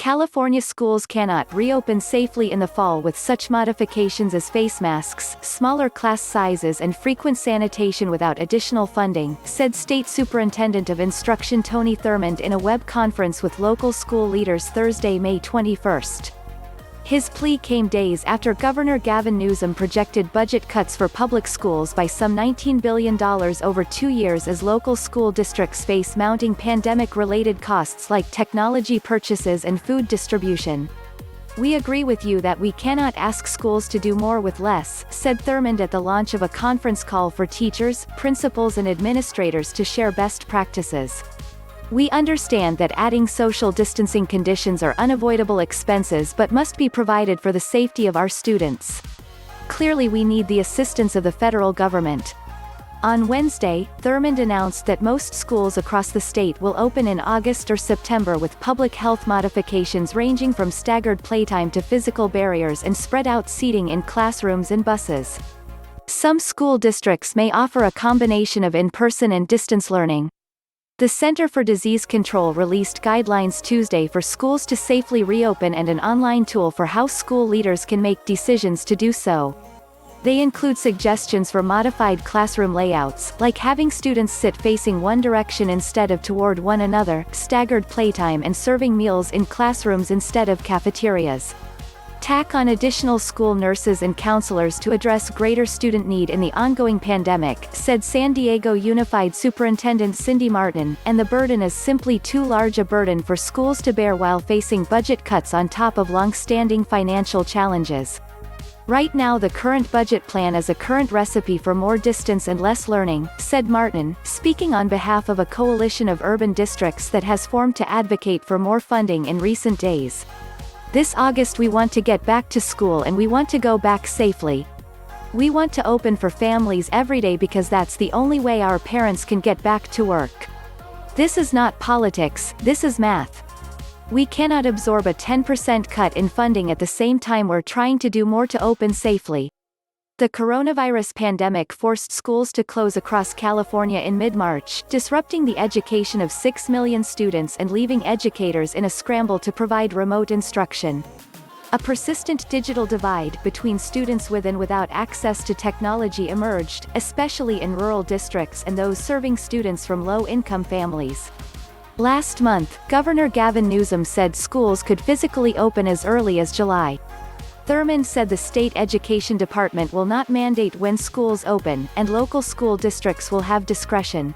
California schools cannot reopen safely in the fall with such modifications as face masks, smaller class sizes and frequent sanitation without additional funding, said State Superintendent of Instruction Tony Thurmond in a web conference with local school leaders Thursday, May 21. His plea came days after Governor Gavin Newsom projected budget cuts for public schools by some $19 billion over 2 years as local school districts face mounting pandemic-related costs like technology purchases and food distribution. "We agree with you that we cannot ask schools to do more with less," said Thurmond at the launch of a conference call for teachers, principals and administrators to share best practices. "We understand that adding social distancing conditions are unavoidable expenses but must be provided for the safety of our students. Clearly we need the assistance of the federal government." On Wednesday, Thurmond announced that most schools across the state will open in August or September with public health modifications ranging from staggered playtime to physical barriers and spread-out seating in classrooms and buses. Some school districts may offer a combination of in-person and distance learning. The Center for Disease Control released guidelines Tuesday for schools to safely reopen and an online tool for how school leaders can make decisions to do so. They include suggestions for modified classroom layouts, like having students sit facing one direction instead of toward one another, staggered playtime and serving meals in classrooms instead of cafeterias. Tack on additional school nurses and counselors to address greater student need in the ongoing pandemic, said San Diego Unified Superintendent Cindy Marten, and the burden is simply too large a burden for schools to bear while facing budget cuts on top of long-standing financial challenges. "Right now the current budget plan is a current recipe for more distance and less learning," said Marten, speaking on behalf of a coalition of urban districts that has formed to advocate for more funding in recent days. "This August we want to get back to school and we want to go back safely. We want to open for families every day because that's the only way our parents can get back to work. This is not politics, this is math. We cannot absorb a 10% cut in funding at the same time we're trying to do more to open safely." The coronavirus pandemic forced schools to close across California in mid-March, disrupting the education of 6 million students and leaving educators in a scramble to provide remote instruction. A persistent digital divide between students with and without access to technology emerged, especially in rural districts and those serving students from low-income families. Last month, Governor Gavin Newsom said schools could physically open as early as July. Thurmond said the state education department will not mandate when schools open, and local school districts will have discretion.